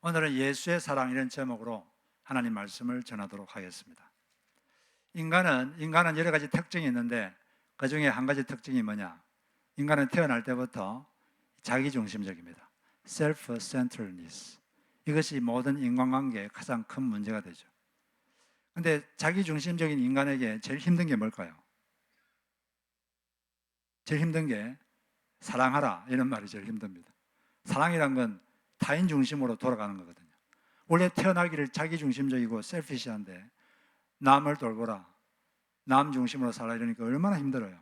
오늘은 예수의 사랑 이런 제목으로 하나님 말씀을 전하도록 하겠습니다. 인간은 여러 가지 특징이 있는데 그 중에 한 가지 특징이 뭐냐? 인간은 태어날 때부터 자기중심적입니다. self-centeredness. 이것이 모든 인간관계의 가장 큰 문제가 되죠. 그런데 자기중심적인 인간에게 제일 힘든 게 뭘까요? 제일 힘든 게 사랑하라 이런 말이 제일 힘듭니다. 사랑이란 건 타인 중심으로 돌아가는 거거든요. 원래 태어나기를 자기중심적이고 셀피시한데 남을 돌보라, 남 중심으로 살라 이러니까 얼마나 힘들어요.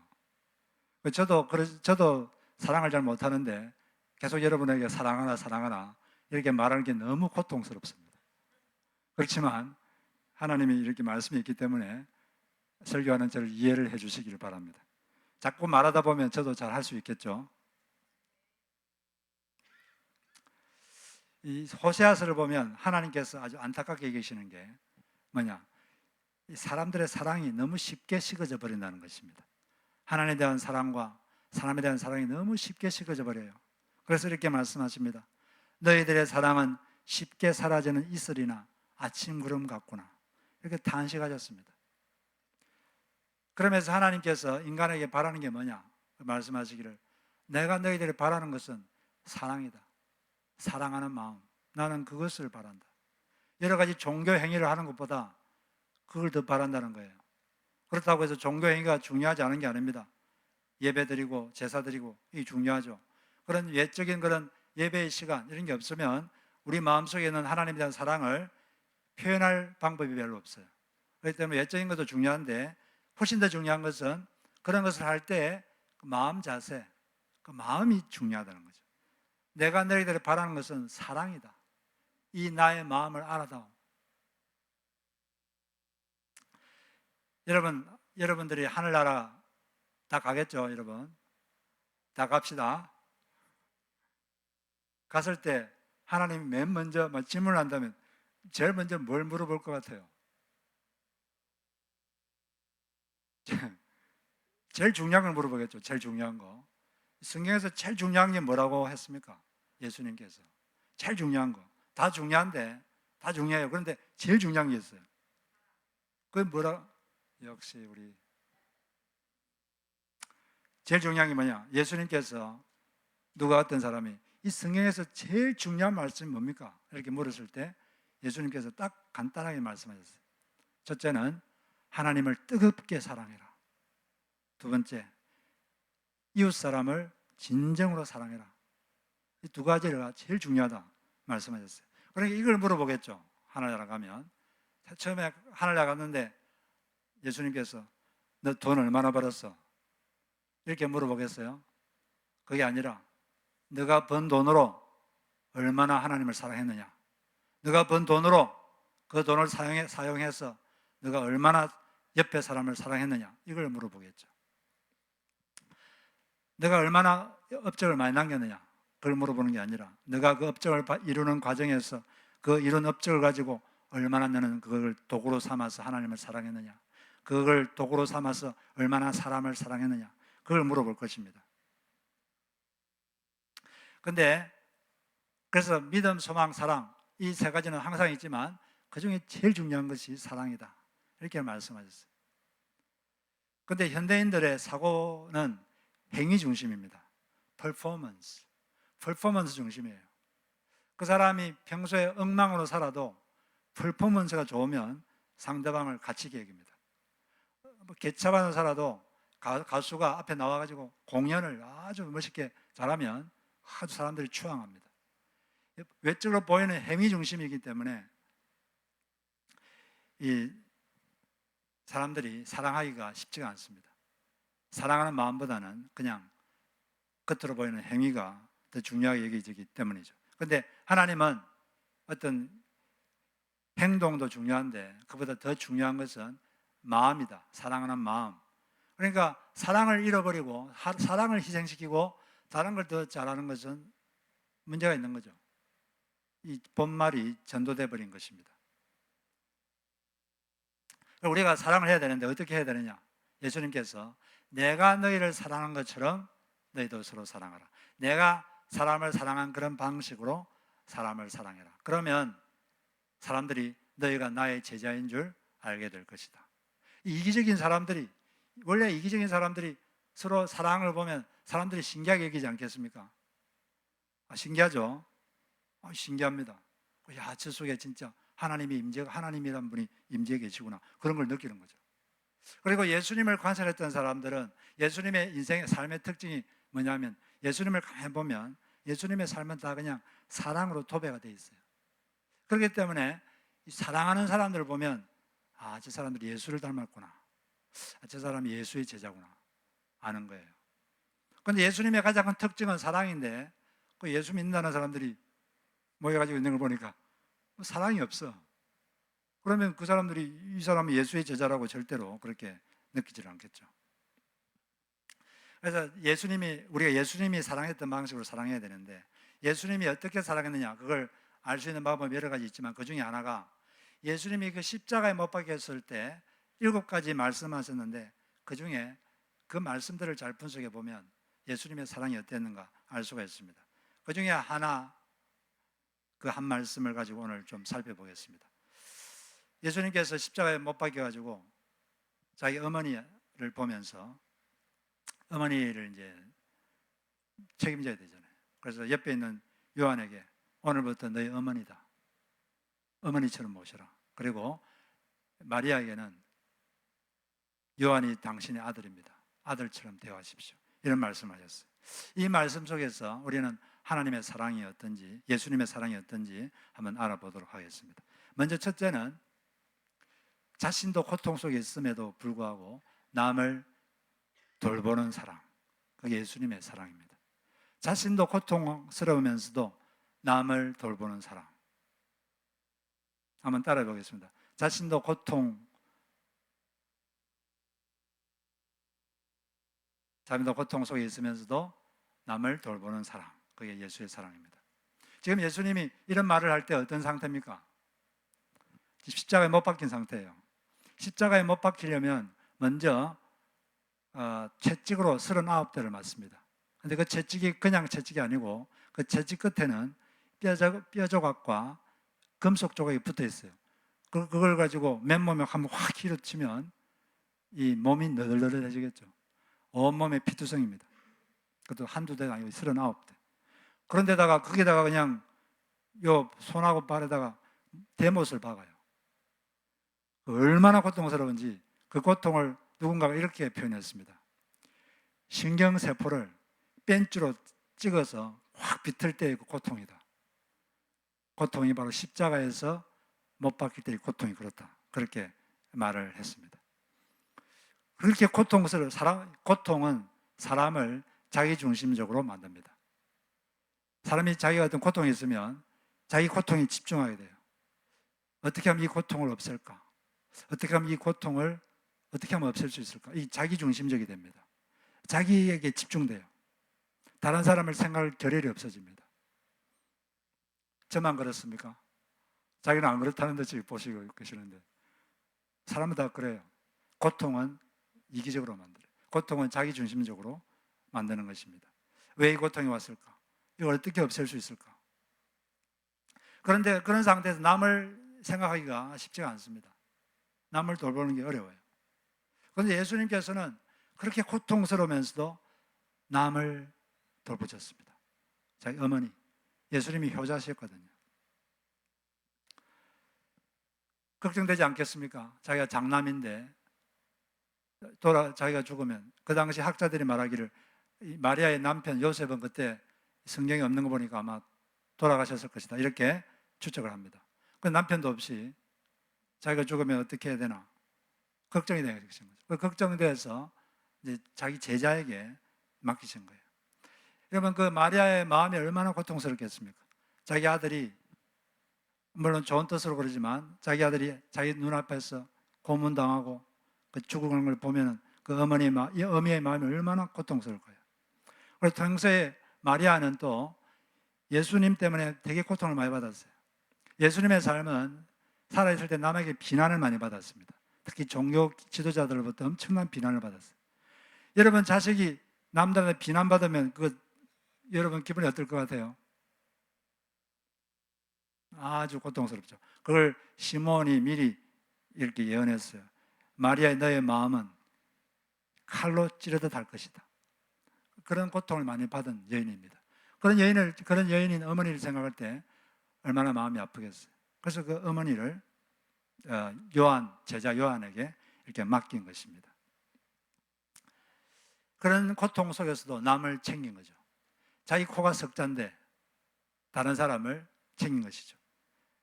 저도 사랑을 잘 못하는데 계속 여러분에게 사랑하라 이렇게 말하는 게 너무 고통스럽습니다. 그렇지만 하나님이 이렇게 말씀이 있기 때문에 설교하는 저를 이해를 해 주시기를 바랍니다. 자꾸 말하다 보면 저도 잘 할 수 있겠죠. 이 호세아서를 보면 하나님께서 아주 안타깝게 계시는 게 뭐냐? 이 사람들의 사랑이 너무 쉽게 식어져 버린다는 것입니다. 하나님에 대한 사랑과 사람에 대한 사랑이 너무 쉽게 식어져 버려요. 그래서 이렇게 말씀하십니다. 너희들의 사랑은 쉽게 사라지는 이슬이나 아침 구름 같구나. 이렇게 탄식하셨습니다. 그러면서 하나님께서 인간에게 바라는 게 뭐냐? 말씀하시기를 내가 너희들이 바라는 것은 사랑이다. 사랑하는 마음. 나는 그것을 바란다. 여러 가지 종교 행위를 하는 것보다 그걸 더 바란다는 거예요. 그렇다고 해서 종교 행위가 중요하지 않은 게 아닙니다. 예배 드리고 제사 드리고 이게 중요하죠. 그런 외적인 그런 예배의 시간 이런 게 없으면 우리 마음속에 있는 하나님에 대한 사랑을 표현할 방법이 별로 없어요. 그렇기 때문에 외적인 것도 중요한데 훨씬 더 중요한 것은 그런 것을 할 때 그 마음 자세, 그 마음이 중요하다는 거죠. 내가 너희들이 바라는 것은 사랑이다. 이 나의 마음을 알아다오. 여러분들이 하늘나라 다 가겠죠, 여러분? 다 갑시다. 갔을 때 하나님이 맨 먼저 질문을 한다면 제일 먼저 뭘 물어볼 것 같아요? 제일 중요한 걸 물어보겠죠. 제일 중요한 거. 성경에서 제일 중요한 게 뭐라고 했습니까? 예수님께서. 제일 중요한 거. 다 중요한데, 다 중요해요. 그런데 제일 중요한 게 있어요. 그게 뭐라? 역시 우리. 제일 중요한 게 뭐냐? 예수님께서 누가 어떤 사람이 이 성경에서 제일 중요한 말씀이 뭡니까? 이렇게 물었을 때 예수님께서 딱 간단하게 말씀하셨어요. 첫째는 하나님을 뜨겁게 사랑해라. 두 번째, 이웃 사람을 진정으로 사랑해라. 이 두 가지가 제일 중요하다 말씀하셨어요. 그러니까 이걸 물어보겠죠. 하늘나라 가면. 처음에 하늘나라 갔는데 예수님께서 너 돈 얼마나 벌었어? 이렇게 물어보겠어요? 그게 아니라 너가 번 돈으로 얼마나 하나님을 사랑했느냐? 너가 번 돈으로 그 돈을 사용해서 너가 얼마나 옆에 사람을 사랑했느냐? 이걸 물어보겠죠. 내가 얼마나 업적을 많이 남겼느냐? 그걸 물어보는 게 아니라 너가 그 업적을 이루는 과정에서 그 이룬 업적을 가지고 얼마나 너는 그걸 도구로 삼아서 하나님을 사랑했느냐? 그걸 도구로 삼아서 얼마나 사람을 사랑했느냐? 그걸 물어볼 것입니다. 근데 그래서 믿음, 소망, 사랑 이 세 가지는 항상 있지만 그 중에 제일 중요한 것이 사랑이다. 이렇게 말씀하셨어요. 근데 현대인들의 사고는 행위 중심입니다. 퍼포먼스 중심이에요. 그 사람이 평소에 엉망으로 살아도 퍼포먼스가 좋으면 상대방을 갇히게 여깁니다. 개차반을 살아도 가수가 앞에 나와가지고 공연을 아주 멋있게 잘하면 아주 사람들이 추앙합니다. 외적으로 보이는 행위 중심이기 때문에 이 사람들이 사랑하기가 쉽지가 않습니다. 사랑하는 마음보다는 그냥 겉으로 보이는 행위가 더 중요하게 여겨지기 때문이죠. 그런데 하나님은 어떤 행동도 중요한데 그보다 더 중요한 것은 마음이다. 사랑하는 마음. 그러니까 사랑을 잃어버리고 사랑을 희생시키고 다른 걸 더 잘하는 것은 문제가 있는 거죠. 이 본말이 전도돼 버린 것입니다. 우리가 사랑을 해야 되는데 어떻게 해야 되느냐? 예수님께서 내가 너희를 사랑한 것처럼 너희도 서로 사랑하라. 내가 사람을 사랑한 그런 방식으로 사람을 사랑해라. 그러면 사람들이 너희가 나의 제자인 줄 알게 될 것이다. 이기적인 사람들이, 원래 이기적인 사람들이 서로 사랑을 보면 사람들이 신기하게 여기지 않겠습니까? 신기하죠? 신기합니다. 야, 저 속에 진짜 하나님이란 분이 임재해 계시구나. 그런 걸 느끼는 거죠. 그리고 예수님을 관찰했던 사람들은 예수님의 인생의 삶의 특징이 뭐냐면, 예수님을 가만히 보면 예수님의 삶은 다 그냥 사랑으로 도배가 되어 있어요. 그렇기 때문에 사랑하는 사람들을 보면 저 사람들이 예수를 닮았구나, 저 사람이 예수의 제자구나 아는 거예요. 그런데 예수님의 가장 큰 특징은 사랑인데, 그 예수 믿는다는 사람들이 모여가지고 있는 걸 보니까 사랑이 없어. 그러면 그 사람들이 이 사람은 예수의 제자라고 절대로 그렇게 느끼질 않겠죠. 그래서 우리가 예수님이 사랑했던 방식으로 사랑해야 되는데, 예수님이 어떻게 사랑했느냐, 그걸 알 수 있는 방법이 여러 가지 있지만 그 중에 하나가, 예수님이 그 십자가에 못 박혔을 때 7가지 말씀하셨는데, 그 중에 그 말씀들을 잘 분석해 보면 예수님의 사랑이 어땠는가 알 수가 있습니다. 그 중에 하나, 그 한 말씀을 가지고 오늘 좀 살펴보겠습니다. 예수님께서 십자가에 못 박혀가지고 자기 어머니를 보면서, 어머니를 이제 책임져야 되잖아요. 그래서 옆에 있는 요한에게 오늘부터 너희 어머니다, 어머니처럼 모셔라. 그리고 마리아에게는 요한이 당신의 아들입니다, 아들처럼 대하십시오, 이런 말씀하셨어요. 이 말씀 속에서 우리는 하나님의 사랑이 어떤지, 예수님의 사랑이 어떤지 한번 알아보도록 하겠습니다. 먼저 첫째는 자신도 고통 속에 있음에도 불구하고 남을 돌보는 사랑, 그게 예수님의 사랑입니다. 자신도 고통스러우면서도 남을 돌보는 사랑. 한번 따라해 보겠습니다. 자신도 고통 속에 있으면서도 남을 돌보는 사랑, 그게 예수의 사랑입니다. 지금 예수님이 이런 말을 할 때 어떤 상태입니까? 십자가에 못 박힌 상태예요. 십자가에 못 박히려면 먼저 채찍으로 39대를 맞습니다. 근데 그 채찍이 그냥 채찍이 아니고, 그 채찍 끝에는 뼈 조각과 금속 조각이 붙어 있어요. 그걸 가지고 맨몸에 한번 확 휘어치면 이 몸이 너덜너덜해지겠죠. 온몸에 피투성입니다. 그것도 한두 대가 아니고 39대. 그런데다가 거기다가 그냥 요 손하고 발에다가 대못을 박아요. 얼마나 고통스러운지 그 고통을 누군가가 이렇게 표현했습니다. 신경세포를 벤치로 찍어서 확 비틀 때의 그 고통이다. 고통이 바로 십자가에서 못 박힐 때의 고통이 그렇다, 그렇게 말을 했습니다. 그렇게 고통은 사람을 자기중심적으로 만듭니다. 사람이 자기가 어떤 고통이 있으면 자기 고통에 집중하게 돼요. 어떻게 하면 이 고통을 없앨까? 어떻게 하면 이 고통을 어떻게 하면 없앨 수 있을까? 이 자기중심적이 됩니다. 자기에게 집중돼요. 다른 사람을 생각할 겨를이 없어집니다. 저만 그렇습니까? 자기는 안 그렇다는 듯이 보시고 계시는데, 사람은 다 그래요. 고통은 이기적으로 만들어요. 고통은 자기중심적으로 만드는 것입니다. 왜 이 고통이 왔을까? 이걸 어떻게 없앨 수 있을까? 그런데 그런 상태에서 남을 생각하기가 쉽지가 않습니다. 남을 돌보는 게 어려워요. 그런데 예수님께서는 그렇게 고통스러우면서도 남을 돌보셨습니다. 자기 어머니, 예수님이 효자셨거든요. 걱정되지 않겠습니까? 자기가 장남인데 자기가 죽으면, 그 당시 학자들이 말하기를 마리아의 남편 요셉은 그때 성경에 없는 거 보니까 아마 돌아가셨을 것이다, 이렇게 추측을 합니다. 그 남편도 없이 자기가 죽으면 어떻게 해야 되나 걱정이 되는 거죠. 그 걱정돼서 이제 자기 제자에게 맡기신 거예요. 여러분, 그 마리아의 마음이 얼마나 고통스럽겠습니까? 자기 아들이, 물론 좋은 뜻으로 그러지만 자기 아들이 자기 눈앞에서 고문당하고 그 죽은 걸 보면 그 이 어미의 마음이 얼마나 고통스러울까요? 그래서 평소에 마리아는 또 예수님 때문에 되게 고통을 많이 받았어요. 예수님의 삶은 살아있을 때 남에게 비난을 많이 받았습니다. 특히 종교 지도자들로부터 엄청난 비난을 받았어요. 여러분, 자식이 남들한테 비난받으면 여러분 기분이 어떨 것 같아요? 아주 고통스럽죠. 그걸 시몬이 미리 이렇게 예언했어요. 마리아, 너의 마음은 칼로 찌르듯 할 것이다. 그런 고통을 많이 받은 여인입니다. 그런 여인인 어머니를 생각할 때 얼마나 마음이 아프겠어요. 그래서 그 어머니를 제자 요한에게 이렇게 맡긴 것입니다. 그런 고통 속에서도 남을 챙긴 거죠. 자기 코가 석자인데 다른 사람을 챙긴 것이죠.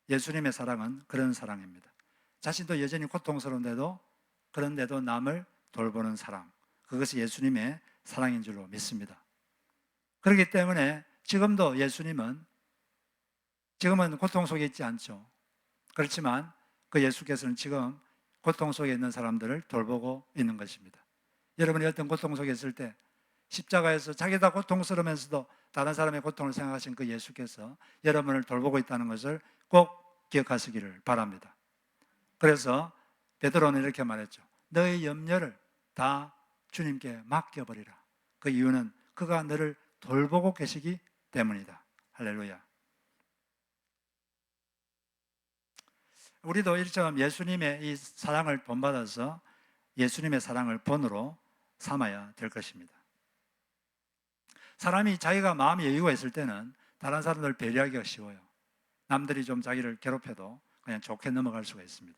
예수님의 사랑은 그런 사랑입니다. 자신도 여전히 고통스러운데도 그런데도 남을 돌보는 사랑, 그것이 예수님의 사랑인 줄로 믿습니다. 그렇기 때문에 지금도 예수님은 지금은 고통 속에 있지 않죠. 그렇지만 그 예수께서는 지금 고통 속에 있는 사람들을 돌보고 있는 것입니다. 여러분이 어떤 고통 속에 있을 때 십자가에서 자기 다 고통스러우면서도 다른 사람의 고통을 생각하신 그 예수께서 여러분을 돌보고 있다는 것을 꼭 기억하시기를 바랍니다. 그래서 베드로는 이렇게 말했죠. 너의 염려를 다 주님께 맡겨버리라. 그 이유는 그가 너를 돌보고 계시기 때문이다. 할렐루야. 우리도 이처럼 예수님의 이 사랑을 본받아서 예수님의 사랑을 본으로 삼아야 될 것입니다. 사람이 자기가 마음의 여유가 있을 때는 다른 사람들 배려하기가 쉬워요. 남들이 좀 자기를 괴롭혀도 그냥 좋게 넘어갈 수가 있습니다.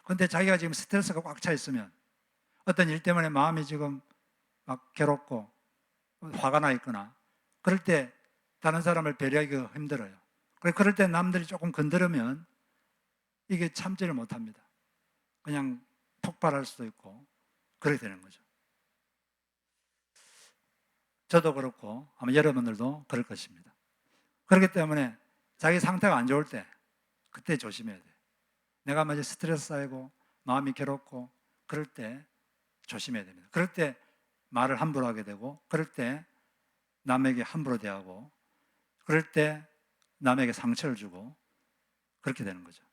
그런데 자기가 지금 스트레스가 꽉 차 있으면 어떤 일 때문에 마음이 지금 막 괴롭고 화가 나 있거나 그럴 때 다른 사람을 배려하기가 힘들어요. 그럴 때 남들이 조금 건드리면 이게 참지를 못합니다. 그냥 폭발할 수도 있고 그렇게 되는 거죠. 저도 그렇고 아마 여러분들도 그럴 것입니다. 그렇기 때문에 자기 상태가 안 좋을 때 그때 조심해야 돼요. 내가 만약 스트레스 쌓이고 마음이 괴롭고 그럴 때 조심해야 됩니다. 그럴 때 말을 함부로 하게 되고 그럴 때 남에게 함부로 대하고 그럴 때 남에게 상처를 주고 그렇게 되는 거죠.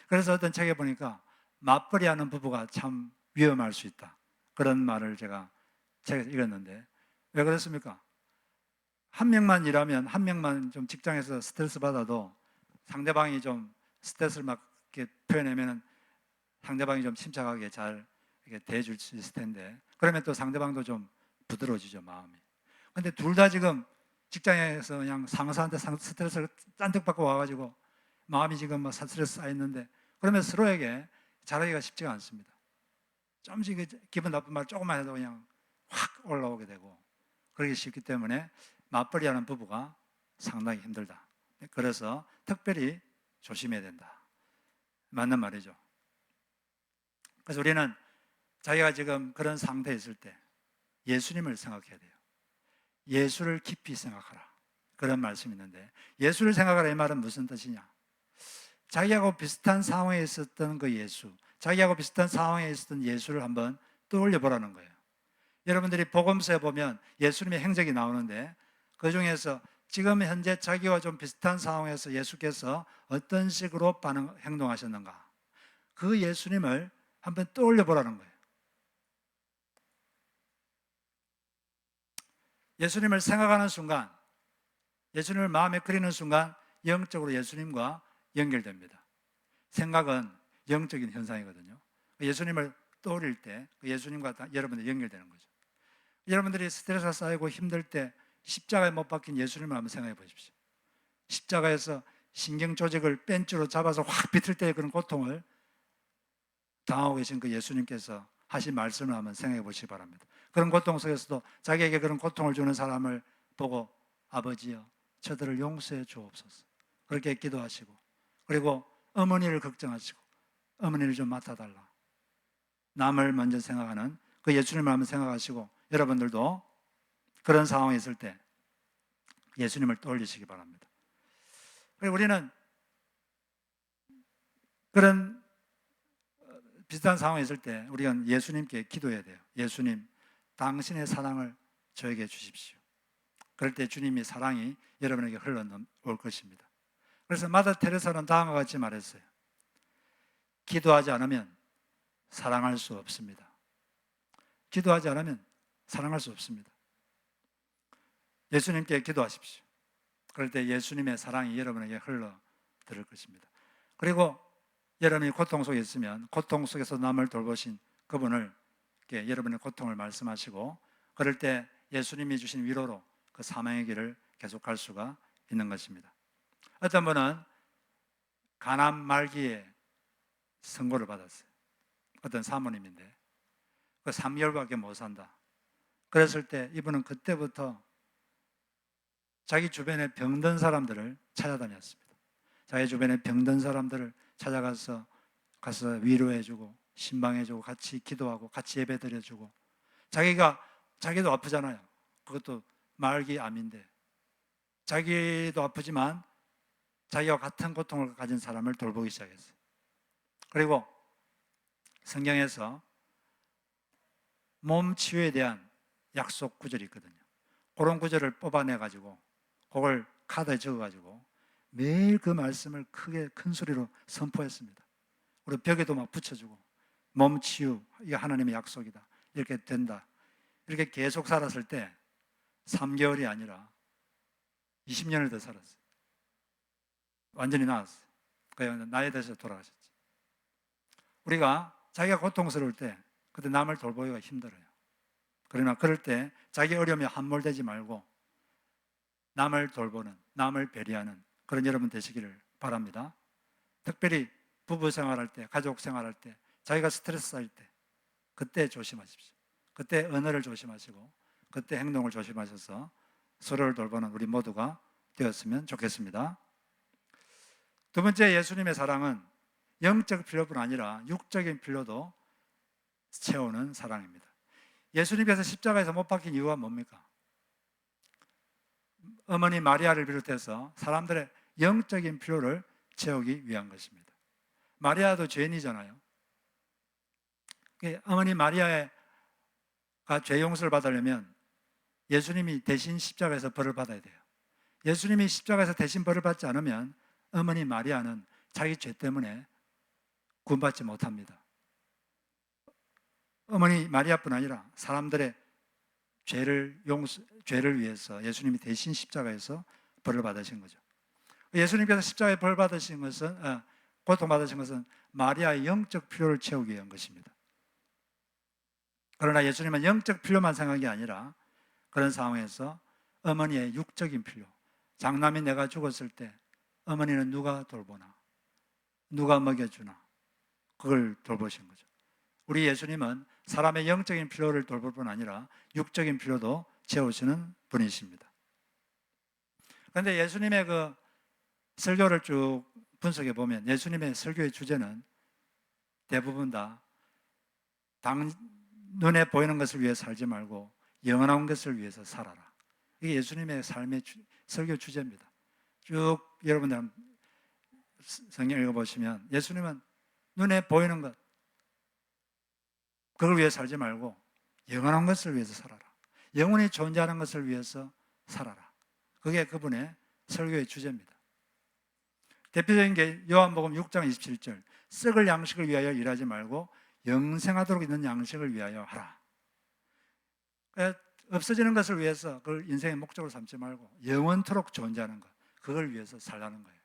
그래서 어떤 책에 보니까 맞벌이하는 부부가 참 위험할 수 있다. 그런 말을 제가 책에서 읽었는데 왜 그렇습니까? 한 명만 일하면 한 명만 좀 직장에서 스트레스 받아도 상대방이 좀 스트레스를 막 이렇게 표현하면 상대방이 좀 침착하게 잘 이렇게 대해줄 수 있을 텐데 그러면 또 상대방도 좀 부드러워지죠, 마음이. 근데 둘 다 지금 직장에서 그냥 상사한테 스트레스를 짠뜩 받고 와가지고 마음이 지금 막 스트레스 쌓였는데 그러면 서로에게 잘하기가 쉽지가 않습니다. 좀씩 기분 나쁜 말 조금만 해도 그냥 확 올라오게 되고 그러기 쉽기 때문에 맞벌이하는 부부가 상당히 힘들다. 그래서 특별히 조심해야 된다. 맞는 말이죠. 그래서 우리는 자기가 지금 그런 상태에 있을 때 예수님을 생각해야 돼요. 예수를 깊이 생각하라. 그런 말씀이 있는데 예수를 생각하라 이 말은 무슨 뜻이냐? 자기하고 비슷한 상황에 있었던 그 예수, 자기하고 비슷한 상황에 있었던 예수를 한번 떠올려 보라는 거예요. 여러분들이 복음서에 보면 예수님의 행적이 나오는데 그 중에서 지금 현재 자기와 좀 비슷한 상황에서 예수께서 어떤 식으로 행동하셨는가? 그 예수님을 한번 떠올려 보라는 거예요. 예수님을 생각하는 순간, 예수님을 마음에 그리는 순간 영적으로 예수님과 연결됩니다. 생각은 영적인 현상이거든요. 예수님을 떠올릴 때 예수님과 여러분들이 연결되는 거죠. 여러분들이 스트레스가 쌓이고 힘들 때 십자가에 못 박힌 예수님을 한번 생각해 보십시오. 십자가에서 신경 조직을 벤치로 잡아서 확 비틀 때의 그런 고통을 당하고 계신 그 예수님께서 하신 말씀을 한번 생각해 보시기 바랍니다. 그런 고통 속에서도 자기에게 그런 고통을 주는 사람을 보고 아버지여 저들을 용서해 주옵소서 그렇게 기도하시고 그리고 어머니를 걱정하시고 어머니를 좀 맡아달라. 남을 먼저 생각하는 그 예수님을 한번 생각하시고 여러분들도 그런 상황에 있을 때 예수님을 떠올리시기 바랍니다. 그리고 우리는 그런 비슷한 상황에 있을 때 우리가 예수님께 기도해야 돼요. 예수님, 당신의 사랑을 저에게 주십시오. 그럴 때 주님의 사랑이 여러분에게 흘러올 것입니다. 그래서 마더 테레사는 다음과 같이 말했어요. 기도하지 않으면 사랑할 수 없습니다. 기도하지 않으면 사랑할 수 없습니다. 예수님께 기도하십시오. 그럴 때 예수님의 사랑이 여러분에게 흘러 들을 것입니다. 그리고 여러분이 고통 속에 있으면 고통 속에서 남을 돌보신 그분을 여러분의 고통을 말씀하시고, 그럴 때 예수님이 주신 위로로 그 사명의 길을 계속할 수가 있는 것입니다. 어떤 분은 가난 말기에 선고를 받았어요. 어떤 사모님인데 그 3개월밖에 못 산다. 그랬을 때 이분은 그때부터 자기 주변에 병든 사람들을 찾아다녔습니다. 자기 주변에 병든 사람들을 찾아가서 위로해주고 신방해주고 같이 기도하고 같이 예배드려주고, 자기도 아프잖아요. 그것도 말기 암인데 자기도 아프지만 자기와 같은 고통을 가진 사람을 돌보기 시작했어요. 그리고 성경에서 몸 치유에 대한 약속 구절이 있거든요. 그런 구절을 뽑아내가지고 그걸 카드에 적어가지고 매일 그 말씀을 크게 큰 소리로 선포했습니다. 우리 벽에도 막 붙여주고, 몸 치유, 이게 하나님의 약속이다, 이렇게 된다, 이렇게 계속 살았을 때 3개월이 아니라 20년을 더 살았어요. 완전히 나았어요. 그냥 나에 대해서 돌아가셨지. 우리가 자기가 고통스러울 때 그때 남을 돌보기가 힘들어요. 그러나 그럴 때 자기 어려움에 함몰되지 말고 남을 돌보는, 남을 배려하는 그런 여러분 되시기를 바랍니다. 특별히 부부 생활할 때, 가족 생활할 때, 자기가 스트레스 쌓일 때 그때 조심하십시오. 그때 언어를 조심하시고 그때 행동을 조심하셔서 서로를 돌보는 우리 모두가 되었으면 좋겠습니다. 두 번째, 예수님의 사랑은 영적 필요뿐 아니라 육적인 필요도 채우는 사랑입니다. 예수님께서 십자가에서 못 박힌 이유가 뭡니까? 어머니 마리아를 비롯해서 사람들의 영적인 필요를 채우기 위한 것입니다. 마리아도 죄인이잖아요. 어머니 마리아가 죄 용서를 받으려면 예수님이 대신 십자가에서 벌을 받아야 돼요. 예수님이 십자가에서 대신 벌을 받지 않으면 어머니 마리아는 자기 죄 때문에 구원받지 못합니다. 어머니 마리아뿐 아니라 사람들의 죄를 위해서 예수님이 대신 십자가에서 벌을 받으신 거죠. 예수님께서 십자가에 벌 받으신 것은, 고통 받으신 것은 마리아의 영적 필요를 채우기 위한 것입니다. 그러나 예수님은 영적 필요만 생각한 게 아니라 그런 상황에서 어머니의 육적인 필요, 장남이 내가 죽었을 때 어머니는 누가 돌보나, 누가 먹여주나, 그걸 돌보신 거죠. 우리 예수님은 사람의 영적인 필요를 돌볼 뿐 아니라 육적인 필요도 채우시는 분이십니다. 그런데 예수님의 그 설교를 쭉 분석해 보면 예수님의 설교의 주제는 대부분 다 눈에 보이는 것을 위해 살지 말고 영원한 것을 위해서 살아라. 이게 예수님의 삶의 설교 주제입니다. 쭉 여러분들 성경 읽어보시면 예수님은 눈에 보이는 것, 그걸 위해 살지 말고 영원한 것을 위해서 살아라. 영원히 존재하는 것을 위해서 살아라. 그게 그분의 설교의 주제입니다. 대표적인 게 요한복음 6장 27절, 썩을 양식을 위하여 일하지 말고 영생하도록 있는 양식을 위하여 하라. 없어지는 것을 위해서 그걸 인생의 목적으로 삼지 말고 영원토록 존재하는 것, 그걸 위해서 살라는 거예요.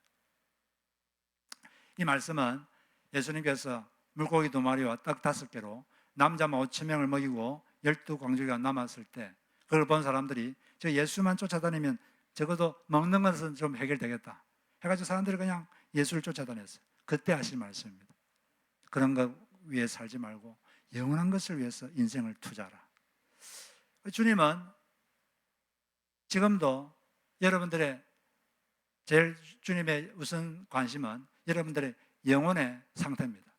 이 말씀은 예수님께서 물고기 2마리와 떡 5개로 남자 5,000명을 먹이고 12광주리가 남았을 때 그걸 본 사람들이 저 예수만 쫓아다니면 적어도 먹는 것은 좀 해결되겠다 해가지고 사람들이 그냥 예수를 쫓아다녔어요. 그때 하신 말씀입니다. 그런 것 위해 살지 말고 영원한 것을 위해서 인생을 투자하라. 주님은 지금도 여러분들의 제일 주님의 우선 관심은 여러분들의 영혼의 상태입니다.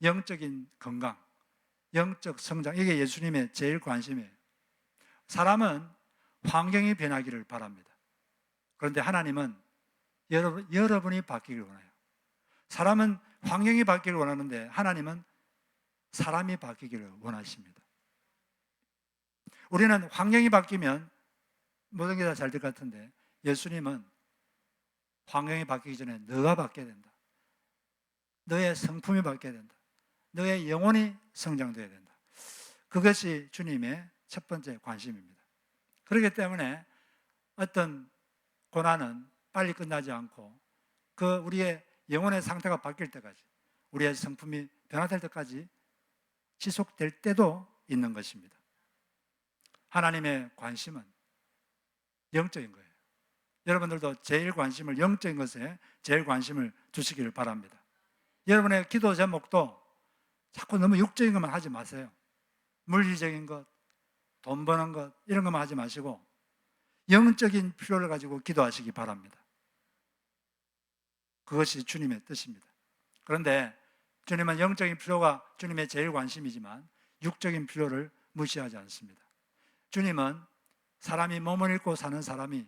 영적인 건강, 영적 성장, 이게 예수님의 제일 관심이에요. 사람은 환경이 변하기를 바랍니다. 그런데 하나님은 여러분이 바뀌기를 원해요. 사람은 환경이 바뀌기를 원하는데 하나님은 사람이 바뀌기를 원하십니다. 우리는 환경이 바뀌면 모든 게 다 잘 될 것 같은데 예수님은 환경이 바뀌기 전에 너가 바뀌어야 된다. 너의 성품이 바뀌어야 된다. 너의 영혼이 성장돼야 된다. 그것이 주님의 첫 번째 관심입니다. 그렇기 때문에 어떤 고난은 빨리 끝나지 않고 그 우리의 영혼의 상태가 바뀔 때까지, 우리의 성품이 변화될 때까지 지속될 때도 있는 것입니다. 하나님의 관심은 영적인 거예요. 여러분들도 제일 관심을, 영적인 것에 제일 관심을 두시기를 바랍니다. 여러분의 기도 제목도 자꾸 너무 육적인 것만 하지 마세요. 물리적인 것, 돈 버는 것, 이런 것만 하지 마시고 영적인 필요를 가지고 기도하시기 바랍니다. 그것이 주님의 뜻입니다. 그런데 주님은 영적인 필요가 주님의 제일 관심이지만 육적인 필요를 무시하지 않습니다. 주님은 사람이 몸을 잃고 사는 사람이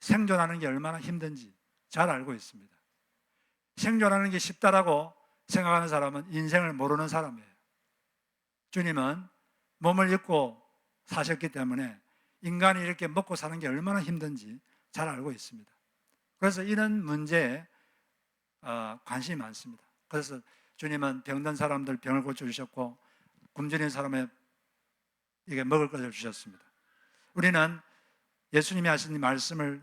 생존하는 게 얼마나 힘든지 잘 알고 있습니다. 생존하는 게 쉽다라고 생각하는 사람은 인생을 모르는 사람이에요. 주님은 몸을 잃고 사셨기 때문에 인간이 이렇게 먹고 사는 게 얼마나 힘든지 잘 알고 있습니다. 그래서 이런 문제에 관심이 많습니다. 그래서 주님은 병든 사람들 병을 고쳐주셨고 굶주린 사람에게 먹을 것을 주셨습니다. 우리는 예수님이 하신 이 말씀을,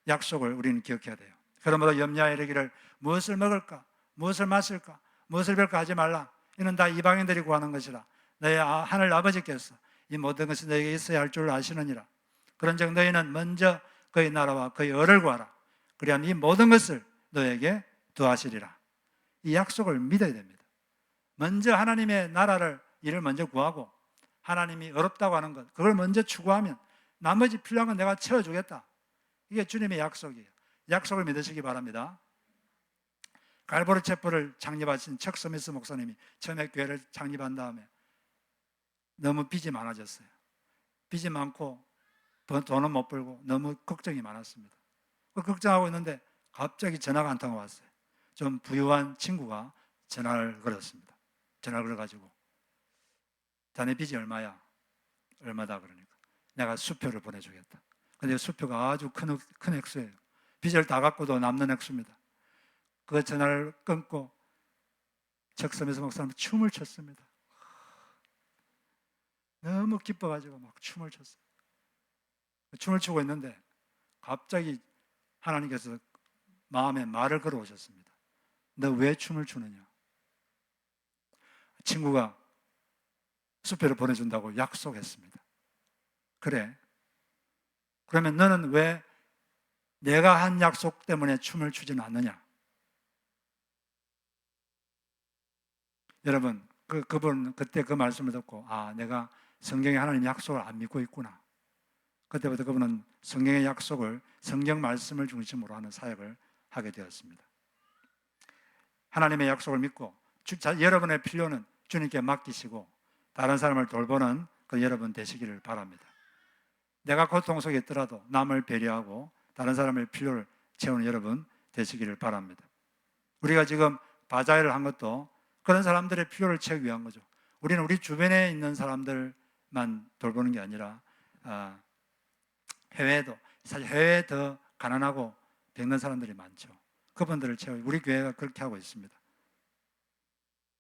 약속을 우리는 기억해야 돼요. 그러므로 염려하여 이르기를 무엇을 먹을까, 무엇을 마실까, 무엇을 별까 하지 말라. 이는 다 이방인들이 구하는 것이라. 너희 하늘 아버지께서 이 모든 것이 너희에게 있어야 할 줄 아시느니라. 그런즉 너희는 먼저 그의 나라와 그의 의를 구하라. 그리하면 이 모든 것을 너희에게 더하시리라. 이 약속을 믿어야 됩니다. 먼저 하나님의 나라를, 일을 먼저 구하고 하나님이 어렵다고 하는 것, 그걸 먼저 추구하면 나머지 필요한 건 내가 채워주겠다. 이게 주님의 약속이에요. 약속을 믿으시기 바랍니다. 갈보리 체포를 창립하신 척 스미스 목사님이 처음에 교회를 창립한 다음에 너무 빚이 많아졌어요. 빚이 많고 돈은 못 벌고 너무 걱정이 많았습니다. 걱정하고 있는데 갑자기 전화가 한 통화 왔어요. 좀 부유한 친구가 전화를 걸었습니다. 전화를 걸어가지고 자네 빚이 얼마야? 얼마다 그러니까 내가 수표를 보내주겠다. 근데 수표가 아주 큰 액수예요. 빚을 다 갚고도 남는 액수입니다. 그 전화를 끊고 적섬에서 목사님 춤을 췄습니다. 너무 기뻐가지고 막 춤을 췄어요. 춤을 추고 있는데 갑자기 하나님께서 마음에 말을 걸어오셨습니다. 너 왜 춤을 추느냐? 친구가 수표를 보내준다고 약속했습니다. 그래. 그러면 너는 왜 내가 한 약속 때문에 춤을 추지는 않느냐? 여러분, 그분 그때 그 말씀을 듣고 내가 성경에 하나님 약속을 안 믿고 있구나. 그때부터 그분은 성경의 약속을, 성경 말씀을 중심으로 하는 사역을 하게 되었습니다. 하나님의 약속을 믿고 여러분의 필요는 주님께 맡기시고 다른 사람을 돌보는 그 여러분 되시기를 바랍니다. 내가 고통 속에 있더라도 남을 배려하고 다른 사람의 필요를 채우는 여러분 되시기를 바랍니다. 우리가 지금 바자회를 한 것도 그런 사람들의 필요를 채우기 위한 거죠. 우리는 우리 주변에 있는 사람들만 돌보는 게 아니라 해외에도, 사실 해외에 더 가난하고 병든 사람들이 많죠. 그분들을 채우고 우리 교회가 그렇게 하고 있습니다.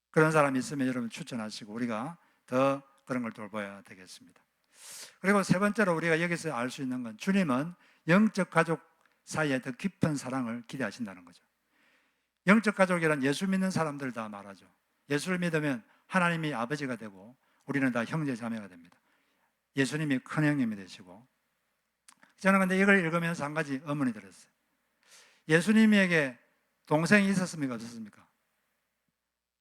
그런 사람이 있으면 여러분 추천하시고 우리가 더 그런 걸 돌봐야 되겠습니다. 그리고 세 번째로 우리가 여기서 알 수 있는 건 주님은 영적 가족 사이에 더 깊은 사랑을 기대하신다는 거죠. 영적 가족이란 예수 믿는 사람들 다 말하죠. 예수를 믿으면 하나님이 아버지가 되고 우리는 다 형제 자매가 됩니다. 예수님이 큰 형님이 되시고. 저는 근데 이걸 읽으면서 한 가지 의문이 들었어요. 예수님에게 동생이 있었습니까? 없었습니까?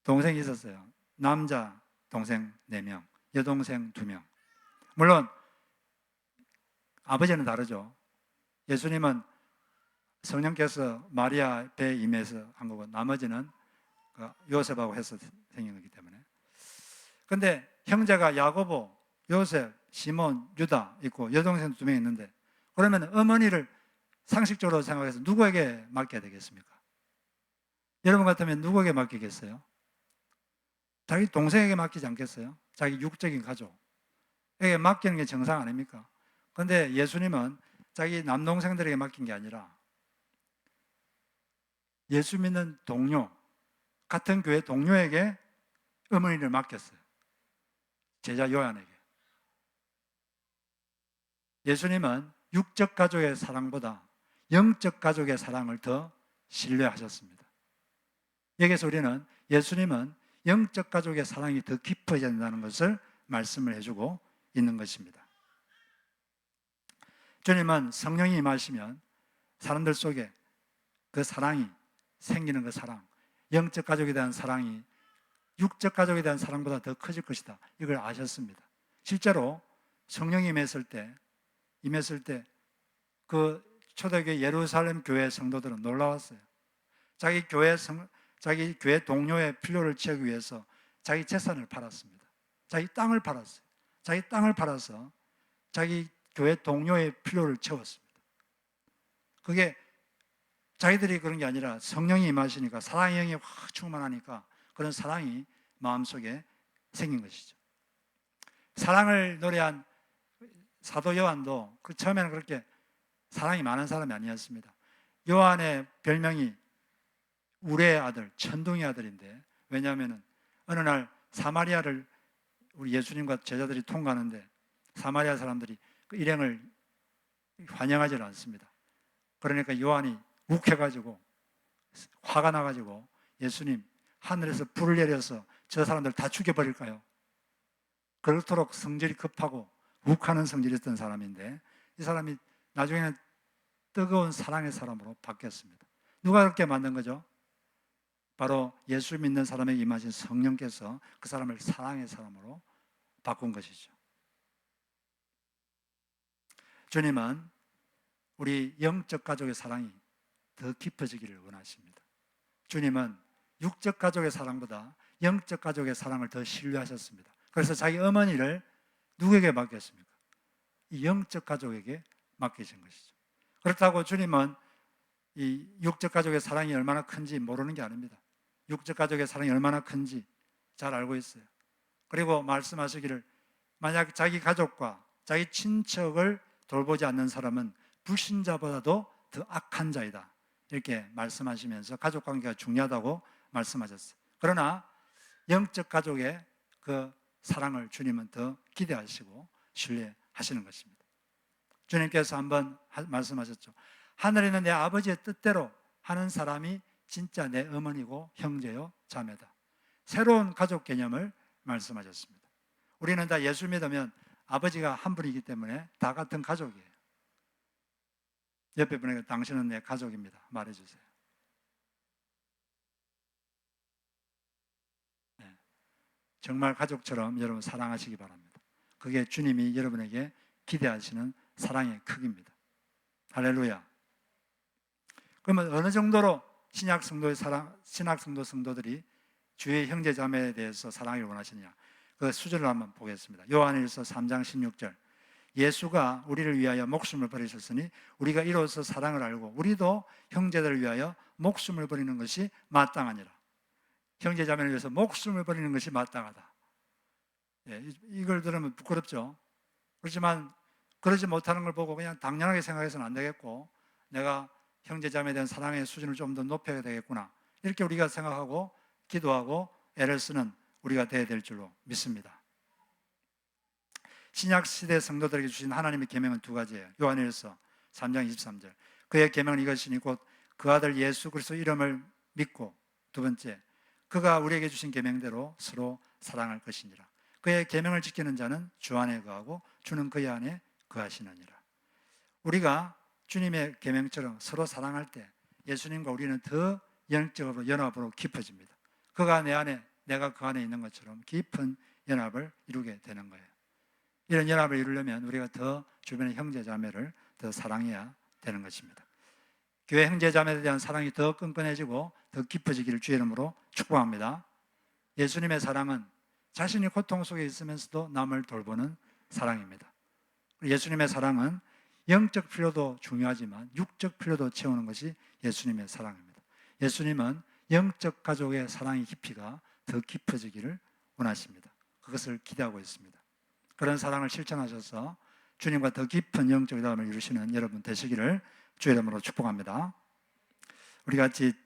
동생이 있었어요. 남자 동생 4명, 여동생 2명. 물론 아버지는 다르죠. 예수님은 성령께서 마리아 배에 임해서 한 거고 나머지는 요셉하고 해서 생긴 거기 때문에. 근데 형제가 야고보, 요셉, 시몬, 유다 있고 여동생 2명 있는데 그러면 어머니를 상식적으로 생각해서 누구에게 맡겨야 되겠습니까? 여러분 같으면 누구에게 맡기겠어요? 자기 동생에게 맡기지 않겠어요? 자기 육적인 가족에게 맡기는 게 정상 아닙니까? 그런데 예수님은 자기 남동생들에게 맡긴 게 아니라 예수 믿는 동료, 같은 교회 동료에게 어머니를 맡겼어요. 제자 요한에게. 예수님은 육적 가족의 사랑보다 영적 가족의 사랑을 더 신뢰하셨습니다. 여기서 우리는 예수님은 영적 가족의 사랑이 더 깊어져야 된다는 것을 말씀을 해주고 있는 것입니다. 주님은 성령이 임하시면 사람들 속에 그 사랑이 생기는 그 사랑, 영적 가족에 대한 사랑이 육적 가족에 대한 사랑보다 더 커질 것이다. 이걸 아셨습니다. 실제로 성령이 임했을 때 그 초대교회 예루살렘 교회 성도들은 놀라웠어요. 자기 교회 동료의 필요를 채우기 위해서 자기 재산을 팔았습니다. 자기 땅을 팔았어요. 자기 땅을 팔아서 자기 교회 동료의 필요를 채웠습니다. 그게 자기들이 그런 게 아니라 성령이 임하시니까 사랑의 영이 확 충만하니까 그런 사랑이 마음속에 생긴 것이죠. 사랑을 노래한 사도 요한도 그 처음에는 그렇게 사랑이 많은 사람이 아니었습니다. 요한의 별명이 우레의 아들, 천둥의 아들인데, 왜냐하면 어느 날 사마리아를 우리 예수님과 제자들이 통과하는데 사마리아 사람들이 그 일행을 환영하지 않습니다. 그러니까 요한이 욱해가지고 화가 나가지고 예수님, 하늘에서 불을 내려서 저 사람들 다 죽여버릴까요? 그렇도록 성질이 급하고 욱하는 성질이 있던 사람인데 이 사람이 나중에는 뜨거운 사랑의 사람으로 바뀌었습니다. 누가 그렇게 만든 거죠? 바로 예수 믿는 사람에게 임하신 성령께서 그 사람을 사랑의 사람으로 바꾼 것이죠. 주님은 우리 영적 가족의 사랑이 더 깊어지기를 원하십니다. 주님은 육적 가족의 사랑보다 영적 가족의 사랑을 더 신뢰하셨습니다. 그래서 자기 어머니를 누구에게 맡겼습니까? 이 영적 가족에게 맡기신 것이죠. 그렇다고 주님은 이 육적 가족의 사랑이 얼마나 큰지 모르는 게 아닙니다. 육적 가족의 사랑이 얼마나 큰지 잘 알고 있어요. 그리고 말씀하시기를 만약 자기 가족과 자기 친척을 돌보지 않는 사람은 불신자보다도 더 악한 자이다. 이렇게 말씀하시면서 가족 관계가 중요하다고 말씀하셨어요. 그러나 영적 가족의 그 사랑을 주님은 더 기대하시고 신뢰하시는 것입니다. 주님께서 한번 말씀하셨죠. 하늘에 있는 내 아버지의 뜻대로 하는 사람이 진짜 내 어머니고 형제요 자매다. 새로운 가족 개념을 말씀하셨습니다. 우리는 다 예수 믿으면 아버지가 한 분이기 때문에 다 같은 가족이에요. 옆에 분에게 당신은 내 가족입니다. 말해주세요. 네. 정말 가족처럼 여러분 사랑하시기 바랍니다. 그게 주님이 여러분에게 기대하시는 사랑의 크기입니다. 할렐루야. 그러면 어느 정도로 신약 성도 성도들이 주의 형제 자매에 대해서 사랑을 원하시느냐? 그 수준을 한번 보겠습니다. 요한일서 3장 16절. 예수가 우리를 위하여 목숨을 버리셨으니 우리가 이로써 사랑을 알고 우리도 형제들을 위하여 목숨을 버리는 것이 마땅하니라. 형제 자매를 위해서 목숨을 버리는 것이 마땅하다. 예, 이걸 들으면 부끄럽죠. 그렇지만 그러지 못하는 걸 보고 그냥 당연하게 생각해서는 안 되겠고 내가 형제 자매에 대한 사랑의 수준을 좀 더 높여야 되겠구나. 이렇게 우리가 생각하고 기도하고 애를 쓰는 우리가 되어야 될 줄로 믿습니다. 신약 시대 성도들에게 주신 하나님의 계명은 두 가지예요. 요한일서 3장 23절. 그의 계명은 이것이니 곧 그 아들 예수 그리스도 이름을 믿고, 두 번째, 그가 우리에게 주신 계명대로 서로 사랑할 것이니라. 그의 계명을 지키는 자는 주 안에 거하고 주는 그의 안에 거하시느니라. 우리가 주님의 계명처럼 서로 사랑할 때 예수님과 우리는 더 영적으로 연합으로 깊어집니다. 그가 내 안에, 내가 그 안에 있는 것처럼 깊은 연합을 이루게 되는 거예요. 이런 연합을 이루려면 우리가 더 주변의 형제 자매를 더 사랑해야 되는 것입니다. 교회 형제 자매에 대한 사랑이 더 끈끈해지고 더 깊어지기를 주의 이름으로 축복합니다. 예수님의 사랑은 자신이 고통 속에 있으면서도 남을 돌보는 사랑입니다. 예수님의 사랑은 영적 필요도 중요하지만 육적 필요도 채우는 것이 예수님의 사랑입니다. 예수님은 영적 가족의 사랑의 깊이가 더 깊어지기를 원하십니다. 그것을 기대하고 있습니다. 그런 사랑을 실천하셔서 주님과 더 깊은 영적 연합을 이루시는 여러분 되시기를 주의 이름으로 축복합니다. 우리 같이